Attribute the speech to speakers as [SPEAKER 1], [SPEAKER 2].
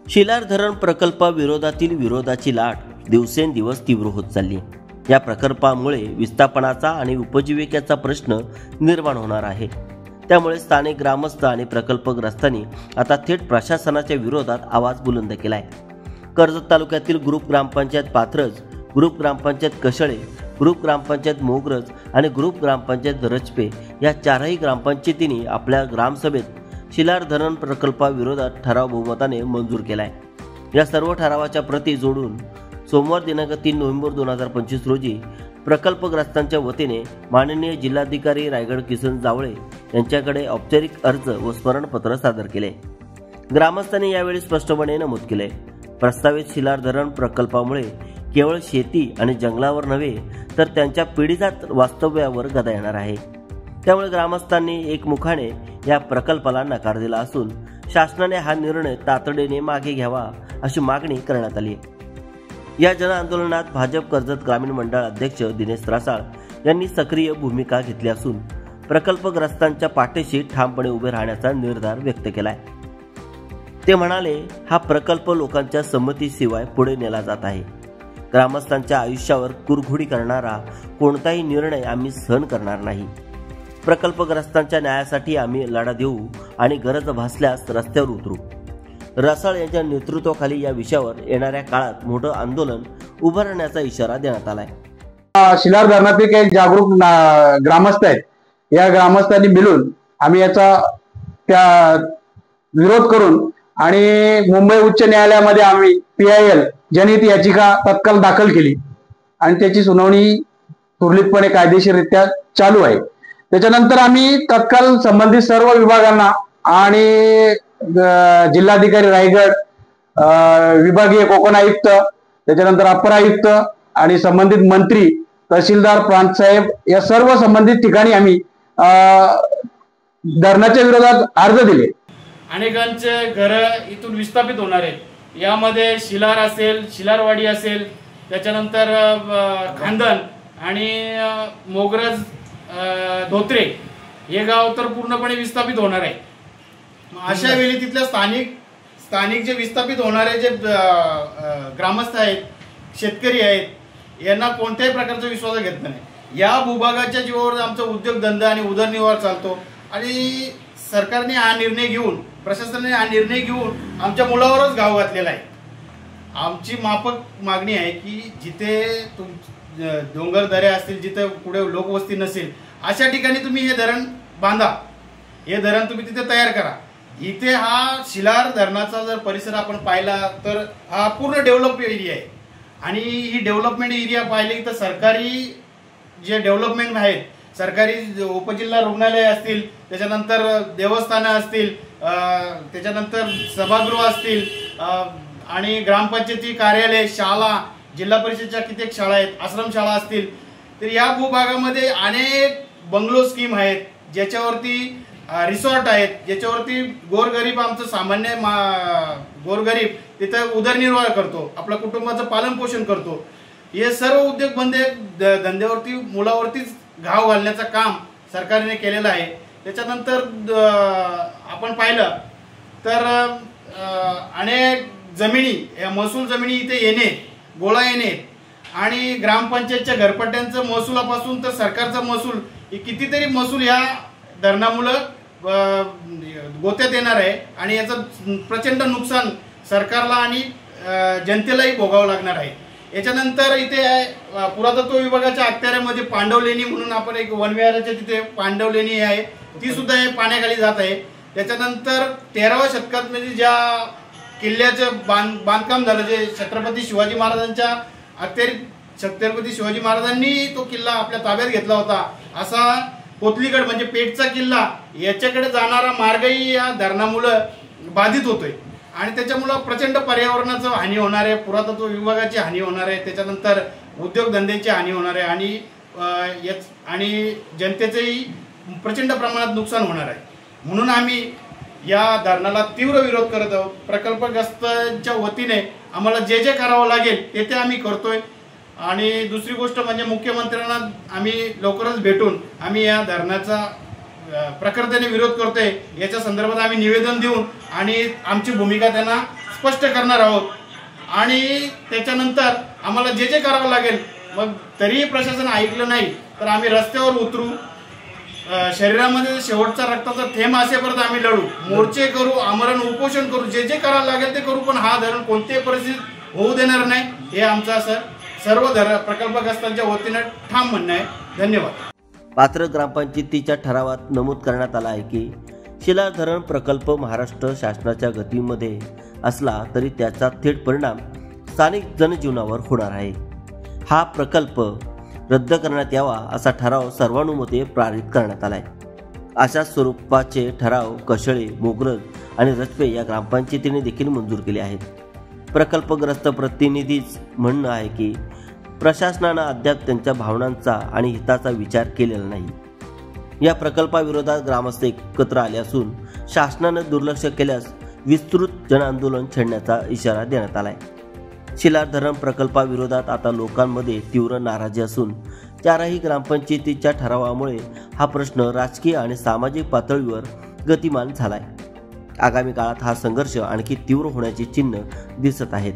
[SPEAKER 1] शिलार धरण प्रकल्पाविरोधातील विरोधाची लाट दिवसेंदिवस तीव्र होत चालली. या प्रकल्पामुळे विस्थापनाचा आणि उपजीविकेचा प्रश्न निर्माण होणार आहे. त्यामुळे स्थानिक ग्रामस्थ आणि प्रकल्पग्रस्तांनी आता थेट प्रशासनाच्या विरोधात आवाज बुलंद केला आहे. कर्जत तालुक्यातील ग्रुप ग्रामपंचायत पाथरज, ग्रुप ग्रामपंचायत कशळे, ग्रुप ग्रामपंचायत मोगरज आणि ग्रुप ग्रामपंचायत रचपे या चारही ग्रामपंचायतींनी आपल्या ग्रामसभेत शिलार धरण प्रकल्पाविरोधात ठराव बहुमताने मंजूर केला आहे. या सर्व ठरावाच्या प्रती जोडून सोमवार दिनांक 3 नोव्हेंबर 2025 रोजी प्रकल्पग्रस्तांच्या वतीने माननीय जिल्हाधिकारी रायगड किसन जावळे यांच्याकडे औपचारिक अर्ज व स्मरणपत्र सादर केले. ग्रामस्थांनी यावेळी स्पष्टपणे नमूद केले, प्रस्तावित शिलार धरण प्रकल्पामुळे केवळ शेती आणि जंगलावर नव्हे तर त्यांच्या पिढीजात वास्तव्यावर गदा येणार आहे. त्यामुळे ग्रामस्थांनी एकमुखाने या प्रकल्पाला नकार दिला असून शासनाने हा निर्णय तातडीने मागे घ्यावा अशी मागणी करण्यात आली. या जनआंदोलनात भाजप कर्जत ग्रामीण मंडळ अध्यक्ष दिनेश रासाळ यांनी सक्रिय भूमिका घेतली असून प्रकल्पग्रस्तांच्या पाठीशी ठामपणे उभे राहण्याचा निर्धार व्यक्त केलाय. ते म्हणाले, हा प्रकल्प लोकांच्या संमतीशिवाय पुढे नेला जात आहे. ग्रामस्थांच्या आयुष्यावर कुरघोडी करणारा कोणताही निर्णय आम्ही सहन करणार नाही. प्रकल्पग्रस्तांच्या न्यायासाठी आम्ही लढा देऊ आणि गरज भासल्यास रस्त्यावर उतरू. रसाळ यांच्या नेतृत्वाखाली या विषयावर येणाऱ्या काळात मोठं आंदोलन उभारण्याचा इशारा देण्यात आलाय.
[SPEAKER 2] शिलार धरणातील काही जागरूक ग्रामस्थ आहेत. या ग्रामस्थांनी मिळून आम्ही याचा विरोध करून आणि मुंबई उच्च न्यायालयामध्ये आम्ही PIL जनहित याचिका तत्काळ दाखल केली आणि त्याची सुनावणी सुरळीतपणे कायदेशीररित्या चालू आहे. त्याच्यानंतर आम्ही तत्काळ संबंधित सर्व विभागांना आणि जिल्हाधिकारी रायगड, विभागीय कोकण आयुक्त, त्याच्यानंतर अपर आयुक्त आणि संबंधित मंत्री, तहसीलदार, प्रांत साहेब या सर्व संबंधित ठिकाणी आम्ही धरणाच्या विरोधात अर्ज दिले.
[SPEAKER 3] अनेकांचे घर इथून विस्थापित होणार आहेत. यामध्ये शिलार असेल, शिलारवाडी असेल, त्याच्यानंतर खांदन आणि मोगरज, धोत्रे हे गाव तर पूर्णपणे विस्थापित होणार आहे. अशा वेळी तिथल्या स्थानिक जे विस्थापित होणारे जे ग्रामस्थ आहेत, शेतकरी आहेत, यांना कोणत्याही प्रकारचा विश्वास घेत नाही. या भूभागाच्या जीवावर आमचा उद्योगधंदा आणि उदरनिर्वाह चालतो आणि सरकारने हा निर्णय घेऊन, प्रशासनाने हा निर्णय घेऊन आमच्या मुलावरच घाव घातलेला आहे. आमची माफक मागणी आहे की जिथे डोंगर दऱ्या असतील, जिथे पुढे लोकवस्ती नसेल, अशा ठिकाणी तुम्ही हे धरण बांधा. हे धरण तुम्ही तिथे तयार करा. इथे हा शिलार धरणाचा जर परिसर आपण पाहिला तर हा पूर्ण डेव्हलप एरिया आहे आणि ही डेव्हलपमेंट एरिया पाहिली तर सरकारी जे डेव्हलपमेंट आहेत, सरकारी उपजिल्हा रुग्णालय असतील, त्याच्यानंतर देवस्थानं असतील, त्याच्यानंतर सभागृह असतील आणि ग्रामपंचायती कार्यालय, शाळा, जिल्हा परिषदच्या कित्येक शाळा आहेत, आश्रमशाळा असतील. तर या भूभागामध्ये अनेक बंगलो स्कीम आहेत, ज्याच्यावरती रिसॉर्ट आहेत, ज्याच्यावरती गोरगरीब, आमचं सामान्य गोरगरीब तिथं उदरनिर्वाह करतो, आपल्या कुटुंबाचं पालन पोषण करतो. हे सर्व उद्योगधंद्यावरती, मुलावरतीच घाव घालण्याचं काम सरकारने केलेलं आहे. त्याच्यानंतर आपण पाहिलं तर अनेक जमिनी, महसूल जमिनी इथे येणे, गोळा येणे आणि ग्रामपंचायतच्या घरपट्ट्यांचं महसुलापासून तर सरकारचा महसूल, कितीतरी महसूल या धरणामुळं गोत्यात येणार आहे आणि याचं प्रचंड नुकसान सरकारला आणि जनतेलाही भोगावं लागणार आहे. याच्यानंतर इथे पुरातत्व विभागाच्या अखत्याऱ्यामध्ये पांडवलेणी म्हणून आपण एक वनविहाराच्या तिथे पांडवलेणी आहे, ती सुद्धा हे पाण्याखाली जात आहे. त्याच्यानंतर 13व्या शतकात म्हणजे ज्या किल्ल्याचं बांधकाम झालं, जे छत्रपती शिवाजी महाराजांच्या अखत्यारीत छत्रपती शिवाजी महाराजांनी तो किल्ला आपल्या ताब्यात घेतला होता, असा कोथलीगड म्हणजे पेठचा किल्ला, याच्याकडे जाणारा मार्गही या धरणामुळे बाधित होतोय आणि त्याच्यामुळं प्रचंड पर्यावरणाचं हानी होणार आहे, पुरातत्व विभागाची हानी होणार आहे, त्याच्यानंतर उद्योगधंद्याची हानी होणार आहे आणि जनतेचंही प्रचंड प्रमाणात नुकसान होणार आहे. म्हणून आम्ही या धरणाला तीव्र विरोध करत आहोत. प्रकल्पग्रस्तांच्या वतीने आम्हाला जे जे करावं लागेल ते आम्ही करतोय आणि दुसरी गोष्ट म्हणजे मुख्यमंत्र्यांना आम्ही लवकरच भेटून आम्ही या धरणाचा प्रखरतेने विरोध करतोय. याच्या संदर्भात आम्ही निवेदन देऊन आणि आमची भूमिका त्यांना स्पष्ट करणार आहोत आणि त्याच्यानंतर आम्हाला जे जे करावं लागेल, मग तरीही प्रशासन ऐकलं नाही तर आम्ही रस्त्यावर उतरू, शरीरामध्ये शेवटचा रक्ताचा थेंब असेपर्यंत आम्ही लढू, मोर्चे करू, आमरण उपोषण करू, जे जे करायला लागेल ते करू, पण हा धरण कोणत्याही परिस्थितीत होऊ देणार नाही हे आमचा सर्व प्रकल्पग्रस्तांच्या वतीनं ठाम म्हणणं आहे. धन्यवाद.
[SPEAKER 1] पात्र ग्रामपंचायतीच्या ठरावात नमूद करण्यात आलं आहे की शिलार धरण प्रकल्प महाराष्ट्र शासनाच्या गतीमध्ये असला तरी त्याचा थेट परिणाम स्थानिक जनजीवनावर होणार आहे. हा प्रकल्प रद्द करण्यात यावा असा ठराव सर्वानुमते पारित करण्यात आलाय. अशा स्वरूपाचे ठराव कशळे, मोगरज आणि रचपे या ग्रामपंचायतीने देखील मंजूर केले आहेत. प्रकल्पग्रस्त प्रतिनिधीच म्हणणं आहे की प्रशासनानं अद्याप त्यांच्या भावनांचा आणि हिताचा विचार केलेला नाही. या प्रकल्पाविरोधात ग्रामस्थ एकत्र आले असून शासनानं दुर्लक्ष केल्यास विस्तृत जनआंदोलन छेडण्याचा इशारा देण्यात आलाय. शिलार धरण प्रकल्पाविरोधात आता लोकांमध्ये तीव्र नाराजी असून चारही ग्रामपंचायतीच्या ठरावामुळे हा प्रश्न राजकीय आणि सामाजिक पातळीवर गतिमान झालाय. आगामी काळात हा संघर्ष आणखी तीव्र होण्याची चिन्ह दिसत आहेत.